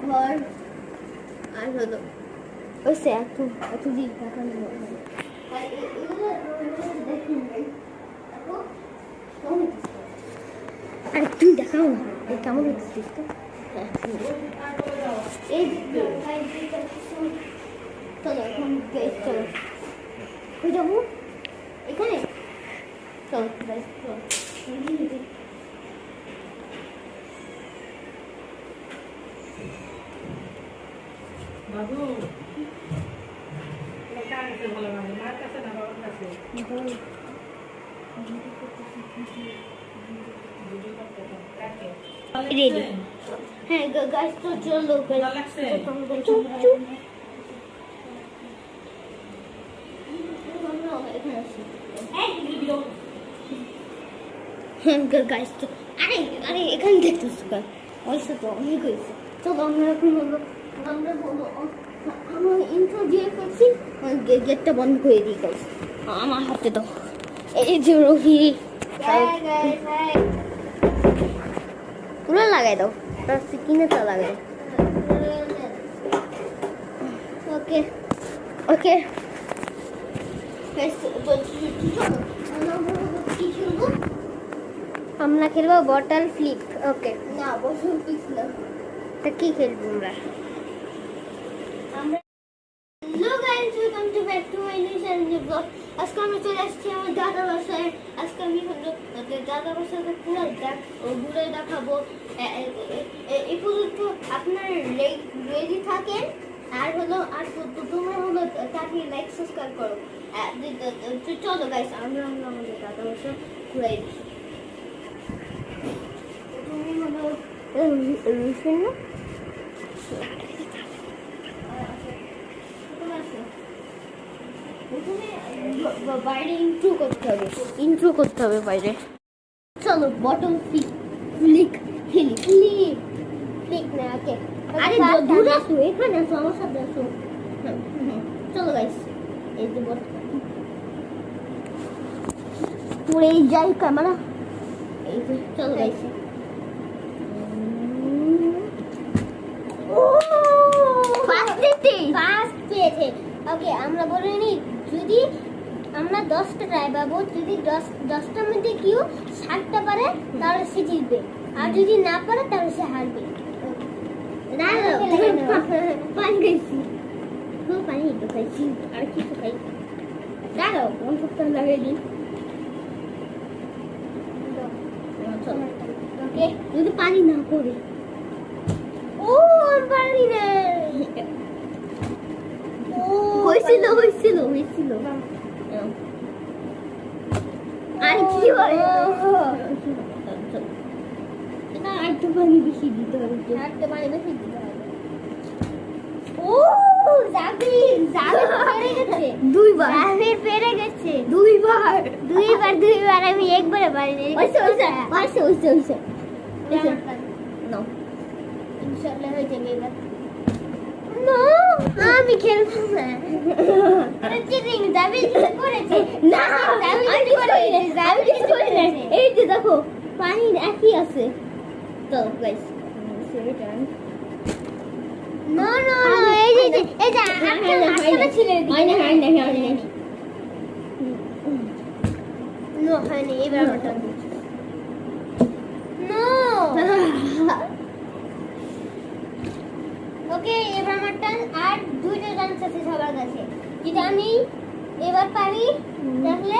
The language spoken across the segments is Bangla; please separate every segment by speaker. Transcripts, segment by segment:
Speaker 1: ঘর আর হলো ওইসে এত দিন দেখানো আর এগুলো দেখুন আর তুই দেখাও না এই কেমন হচ্ছে তো এই চলো এখন চলো কই যাবো এখানে চলো চলো
Speaker 2: বাবু এটা কাছে ভালো লাগে মার কাছে না বাবার কাছে
Speaker 1: রেডি হ্যাঁ গাইস তো চলো
Speaker 2: ভালো লাগছে
Speaker 1: গাইস তো আরে আরে এখানে দেখতেছ ওইসব তো অনেক হয়েছে চলো আমরা এখন হলো আমরা বলো আমার ইন্ট্রো দিয়ে ফেলছি গেটটা বন্ধ করে দিই গাইস আমার হাতে তো এই যে রোহি পুরো লাগাই দাও তার কিনে তো লাগাই ওকে ওকে আমরা খেলবো বটল ফ্লিপ ওকে না বটল ফ্লিপ না তা কি খেলবো আমরা hello guys welcome to back to my new channel blog আজকে আমি চলে আসছি আমার দাদা বাসায় আজকে আমি হলো দাদা বাসাতে পুরো ঘুরে দেখাবো এই পর্যন্ত আপনারা রেডি থাকেন আর হলো আর তোমরা হলো তাকে লাইক সাবস্ক্রাইব করো চলো গাইস আমরা আমাদের দাদা বাসা ঘুরাই দিই তুমি হলো রুশন না বাইরে ইন্ট্রো করতে হবে বাইরে চলো বটল ফ্লিক না ওকে আরে দূরে আসো এখানে আসো আমার সাথে আসো চলো গাইস এই যে বটল পুরো এই যাই ক্যামেরা এই যে চলো গাইস ও ফার্স্ট পেয়েছে ওকে আমরা বলে নি যদি আমরা 10টা ট্রাই পাবো যদি 10টার মধ্যে কেউ 7টা পারে তাহলে সে জিতবে আর যদি না পারে তাহলে সে হারবে পানি খাইছি পানি তো খাইছি আর কিছু খাই দাঁড়াও কোন সপ্তাহ লাগিয়ে দিন ওকে যদি পানি না পড়ে ও পানি না হয়েছিল আর কি হয় আরেকটু পানি বেশি দিতে হবে ও জাবির পেরে গেছে দুইবার আমি একবারে পারিনি ইনশাআল্লাহ হয়ে যাবে এবার না আমি খেলবো না চিটিং দাবি করেছে না দাবি করেছে এই যে দেখো পানি একই আছে তো গাইস না এই যে একটা ছিল হয় না নো হয়নি এবার ওটা নো ওকে এবার আমার টার্ন আর দুইটা চান্স আছে সবার কাছে যদি আমি এবার পারি তাহলে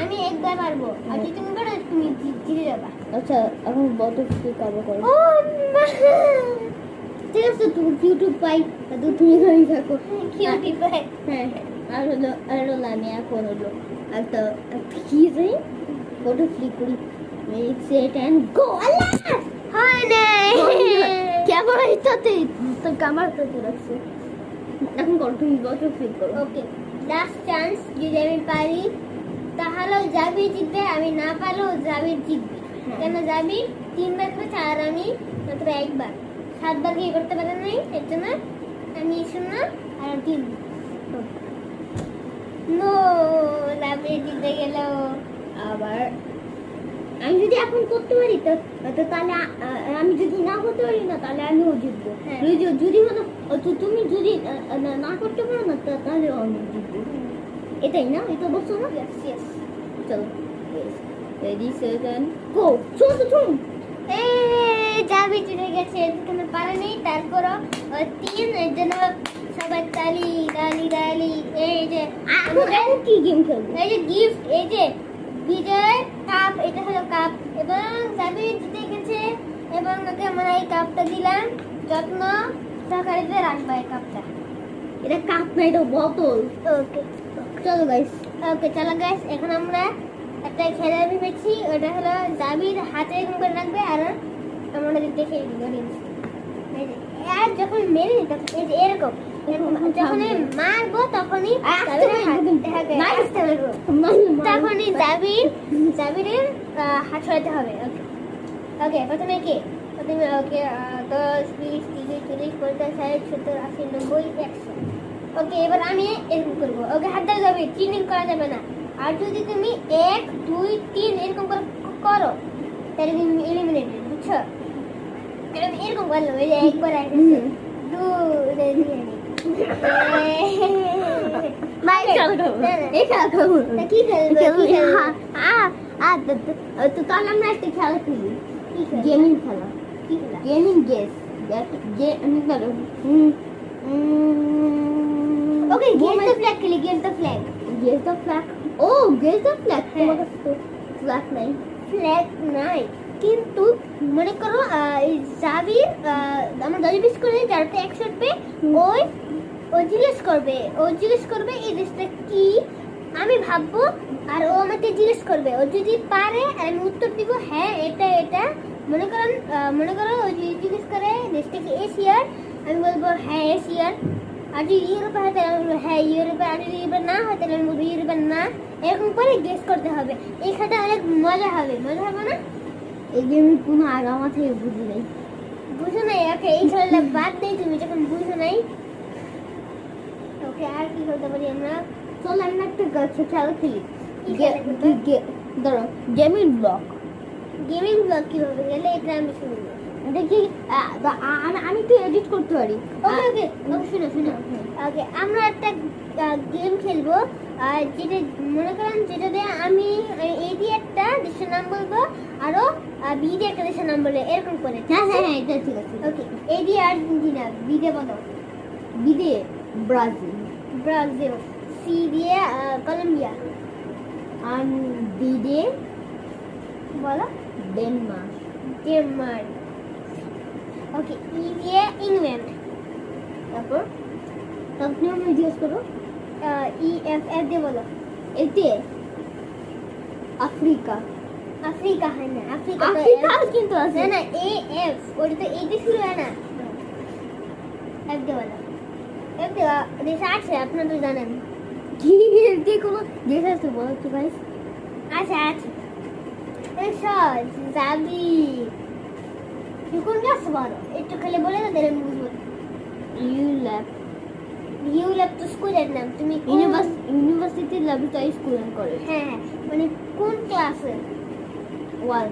Speaker 1: আমি একবার পারবো আর যদি তুমি পারো তুমি জিতে যাবে আচ্ছা এখন বটল ফ্লিপ করবো ও ঠিক আছে তুমি ইউটিউব পাই তো তুমি ঘরে থাকো ইউটিউব পাই হ্যাঁ আর হলো আমি এখন হলো একটা কি যাই বটল ফ্লিপ করি মেক সেট এন্ড গো আল্লাহ হয় না কেমন হইতাতে তো কামার তো রাখছে এখন কর তুমি বটল ফ্লিপ করো ওকে লাস্ট চান্স যদি আমি পারি তাহলে জাবির জিতবে, আমি না পারলেও জাবির জিতবে। কেন জাবির 3 বার করেছে আর আমি মাত্র 1 বার, 7 বার কি করতে পারে নাই, এর জন্য আমি 0 আর 3। নো, জাবির জিতে গেল।
Speaker 3: আবার আমি যদি এখন করতে পারি তো তাহলে আমি যদি না করতে পারি না তাহলে আমিও জিতবো।
Speaker 1: হ্যাঁ।
Speaker 3: যদি হলো তুমি যদি না করতে পারো না তাহলে আমি জিতবো। এটাই না, এটা বলছো না?
Speaker 1: Yes, yes.
Speaker 3: চলো, রেডি সেট গো। শুন
Speaker 1: জাবির জিতে গেছে, এখানে পারে নেই। তারপরও 3, এর জন্য সবাই তালি তালি তালি। এই যে
Speaker 3: এখন কি গেম খেলবো?
Speaker 1: এই যে গিফট, এই যে বিজয় কাপ, এটা হলো কাপ এবং জাবির জিতে গেছে এবং ওকে আমরা এই কাপটা দিলাম। যত্ন সহকারে রাখবা এই কাপটা।
Speaker 3: এটা কাপ না, এটা বোতল।
Speaker 1: ওকে
Speaker 3: চলো গাইস,
Speaker 1: ওকে চলো গাইস, এখন আমরা একটা খেলা ভেবেছি। ওটা হলো জাবির হাতে এরকম করে রাখবে আর আমরা দেখে আর যখন মেরে নিই তখন এই যে এরকম যখন মারবো তখনই তখনই জাবিরের হাত ছড়াতে হবে। ওকে ওকে, প্রথমে কে? প্রথমে ওকে 10, 20, 30, 40, 50, 60, 70, 80, 90, 100। ওকে, এবার আমি এরকম করবো। ওকে, হাত ধরে যাবে, চিনিং করা যাবে না। আর যদি তুমি 1, 2, 3 এরকম করে করো তাহলে তুমি এলিমিনেটেড, বুঝছো? এরকম করলো, ওই যে একবার কি
Speaker 3: তো তাহলে আমরা একটা খেলা খেলি,
Speaker 1: খেলবো?
Speaker 3: গেমিং খেলা,
Speaker 1: কি খেলা?
Speaker 3: Gaming guess.
Speaker 1: Okay, game the flag খেলি, game the flag.
Speaker 3: Guess the flag. ও, গেস দ্য ফ্ল্যাগ।
Speaker 1: হ্যাঁ।
Speaker 3: তোমার কাছে তো ফ্ল্যাগ নাই।
Speaker 1: ফ্ল্যাগ নাই, কিন্তু মনে করো এই জাবির আমরা 10 পিস করে যাতে 100 পে ওই ও জিজ্ঞেস করবে এই জিনিসটা কি, আমি ভাববো আর ও আমাকে জিজ্ঞেস করবে। ও যদি পারে আর আমি উত্তর দিব হ্যাঁ এটা এটা, মনে করো ও যদি জিজ্ঞেস করে দেশটা কি এশিয়ার, আমি বলবো হ্যাঁ এশিয়ার। আর যদি ইউরোপে হয় তাহলে আমি বলবো হ্যাঁ ইউরোপে। আর যদি ইউরোপে না হয় তাহলে আমি বলবো ইউরোপে না। এরকম করে গেস করতে হবে। এই খেলাটা অনেক মজা হবে না?
Speaker 3: এই গেমের কোনো আগা মাথায় বুঝি নাই।
Speaker 1: বুঝো নাই? ওকে, এই খেলাটা বাদ দেই তুমি যখন বুঝো নাই। ওকে, আর কি করতে পারি আমরা?
Speaker 3: চল আমরা একটা খেলা খেলি।
Speaker 1: কি খেলা খেলবো?
Speaker 3: ধরো গেমিং ব্লক।
Speaker 1: গেমিং ব্লগ কিভাবে গেলে এটা আমি শুনবো।
Speaker 3: দেখি আমি তো এডিট করতে পারি।
Speaker 1: ওকে ওকে ওকে, শুনো। ওকে, আমরা একটা গেম খেলবো যেটা মনে করেন যেটা দিয়ে আমি এ দিয়ে একটা দেশের নাম বলবো আরো বি দিয়ে একটা দেশের নাম বলে এরকম করে।
Speaker 3: হ্যাঁ, এটা ঠিক আছে।
Speaker 1: ওকে, এ দিয়ে আর্জেন্টিনা, বি দিয়ে বলো
Speaker 3: বিদে ব্রাজিল,
Speaker 1: ব্রাজিল, সি দিয়ে কলম্বিয়া,
Speaker 3: আর বিদে
Speaker 1: বলো
Speaker 3: ডেনমার্ক।
Speaker 1: ওকে, ই দিয়ে ইংল্যান্ড,
Speaker 3: তারপর তুমি আমি জিজ্ঞেস করো।
Speaker 1: ই এফ এফ দিয়ে বলো
Speaker 3: এতে আফ্রিকা
Speaker 1: হয় না, আফ্রিকা
Speaker 3: কিন্তু আছে
Speaker 1: না, এ এফ ওটা তো এই দিয়ে শুরু হয় না। এফ দিয়ে বলো, এফ দিয়ে দেশ আছে আপনারা তো জানেন।
Speaker 3: কি যে কোনো দেশ আছে বলো তো ভাই।
Speaker 1: আছে সহজ যাবি কোন ক্লাস বলো একটু খেলে বলে না দিলে বুঝবো। ইউল্যাব তো স্কুলের নাম, তুমি
Speaker 3: ইউনিভার্সিটি ল্যাবরেটরি স্কুল করে।
Speaker 1: হ্যাঁ, মানে কোন ক্লাসে?
Speaker 3: 1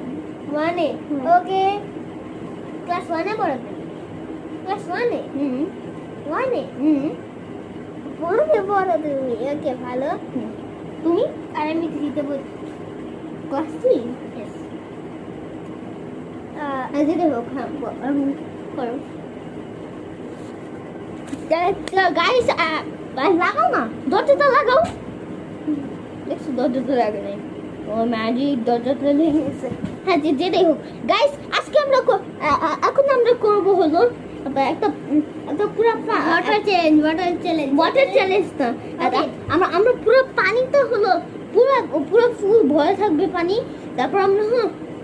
Speaker 1: 1-এ। ওকে, ক্লাস 1-এ পড়ো তুমি? ক্লাস 1-এ? 1-এ পড়ো তুমি। ওকে, ভালো।
Speaker 3: তুমি?
Speaker 1: আর আমি দিতে বল
Speaker 3: ক্লাস 3।
Speaker 1: ইয়েস।
Speaker 3: আজকে দেখো আমি করো গাইস। লাগাও না, দরজাটা লাগাও। দেখছো দরজাটা লাগে নাই। ও ম্যাজিক, দরজাটা লেগে গেছে। হ্যাঁ, যেটাই হোক গাইস, আজকে আমরা এখন আমরা করব হলো একটা পুরো ওয়াটার চ্যালেঞ্জ না। আমরা পুরো পানিতে হলো পুরো ফুল ভরে থাকবে পানি। তারপর আমরা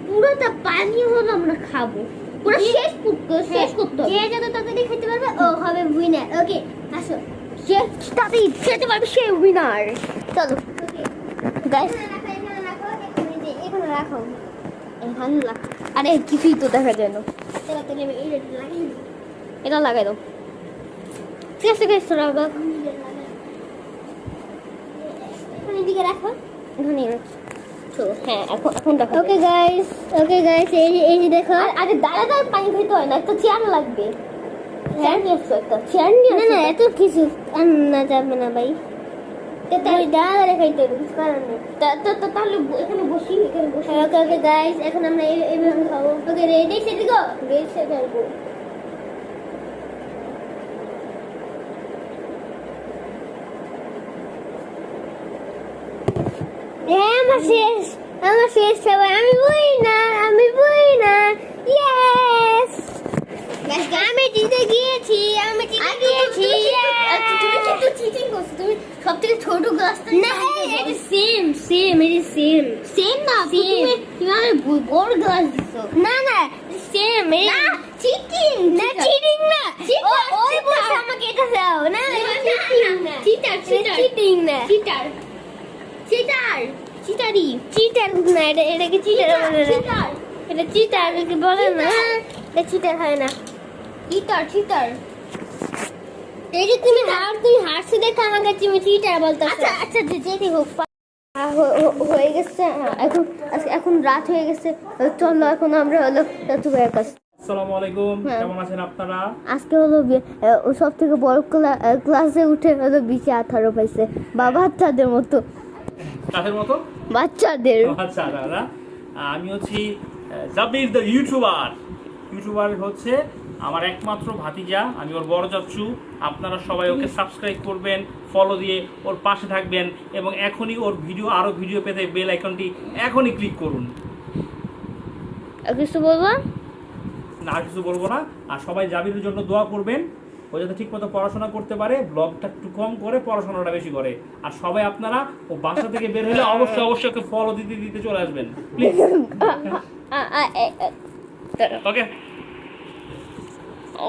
Speaker 3: পুরোটা পানি হলো আমরা খাবো, পুরো শেষ করতে হবে।
Speaker 1: যে যত তাড়াতাড়ি খেতে পারবে ও হবে উইনার। ওকে, আসো।
Speaker 3: যে তাড়াতাড়ি খেতে পারবে সে উইনার। চলো।
Speaker 1: ওকে,
Speaker 3: গাইস
Speaker 1: এখানে রাখো
Speaker 3: এখানে রাখো। আরে কিছুই তো দেখা যায় না।
Speaker 1: চলো তাহলে আমি এই রেটে লাগিয়ে দিই
Speaker 3: এটা লাগাই দাও। ঠিক আছে গাইস, তোরা আবার
Speaker 1: এখন এদিকে রাখো
Speaker 3: এখানে তো হ্যাঁ, এখন দেখো।
Speaker 1: ওকে গাইস এই যে দেখো
Speaker 3: আরে দাঁড়া দাঁড়া পানি খেতে হয় না, একটা চেয়ার লাগবে। চেয়ার নিয়ে আসো, একটা চেয়ার নিয়ে
Speaker 1: না
Speaker 3: আসো।
Speaker 1: না এত কিছু আনা যাবে না ভাই তাই দাঁড়া খাইতে হবে কিছু করার নেই
Speaker 3: তাহলে এখানে বসি, এখানে বসি।
Speaker 1: ওকে ওকে গাইস এখন আমরা এইভাবে খাবো okay ready set go ready set করবো আমার শেষ সবাই আমি বই না ইয়েস আমি জিতে গিয়েছি
Speaker 3: তুমি কিন্তু চিটিং করছো, তুমি সবথেকে ছোট গ্লাসটা
Speaker 1: না এটা সেম
Speaker 3: সেম না, তুমি আমাকে বড় গ্লাস দিছো।
Speaker 1: না সেম
Speaker 3: না চিটিং
Speaker 1: না চিটিং না
Speaker 3: Cheater,
Speaker 1: ওই
Speaker 3: cheater.
Speaker 1: বলছে আমাকে এটা দাও না
Speaker 3: চিটিং না,
Speaker 1: চিটিং না
Speaker 3: চিটারি।
Speaker 1: চিটার না এটাকে চিটার বলে না এটা চিটার কি বলে না এটা চিটার হয় না
Speaker 3: চিটার।
Speaker 1: এই যে তুমি হারছো দেখে আমাকে তুমি চিটার বলতো
Speaker 3: আচ্ছা যেতে হোক। হয়ে গেছে, এখন রাত হয়ে গেছে। চলো এখন আমরা হলো তুবের কাছে।
Speaker 2: আসসালামু আলাইকুম,
Speaker 3: হ্যাঁ।
Speaker 2: কেমন আছেন আপনারা?
Speaker 3: আজকে হলো সব থেকে বড় ক্লাসে উঠে হলো 20-18 পাইছে বা বাচ্চাদের মতো।
Speaker 2: কাদের মতো?
Speaker 3: বাচ্চাদের।
Speaker 2: আচ্ছা দাদা, আমি হচ্ছি জাবির দ্য ইউটিউবার হচ্ছে আমার একমাত্র ভাতিজা, আমি ওর বড় চাচ্চু। আপনারা সবাই ওকে সাবস্ক্রাইব করবেন, ফলো দিয়ে ওর পাশে থাকবেন এবং এখনই ওর আরো ভিডিও পেতে বেল আইকনটি এখনই ক্লিক করুন।
Speaker 3: কিছু বলবো?
Speaker 2: না আর কিছু বলবো না। আর সবাই জাবিরের জন্য দোয়া করবেন, ও যাতে ঠিক মতো পড়াশোনা করতে পারে, ব্লগটা একটু কম করে পড়াশোনাটা বেশি করে। আর সবাই আপনারা ও বাসা থেকে বের হলে অবশ্যই ওকে ফলো দিতে চলে আসবেন প্লিজ। ওকে।
Speaker 3: ও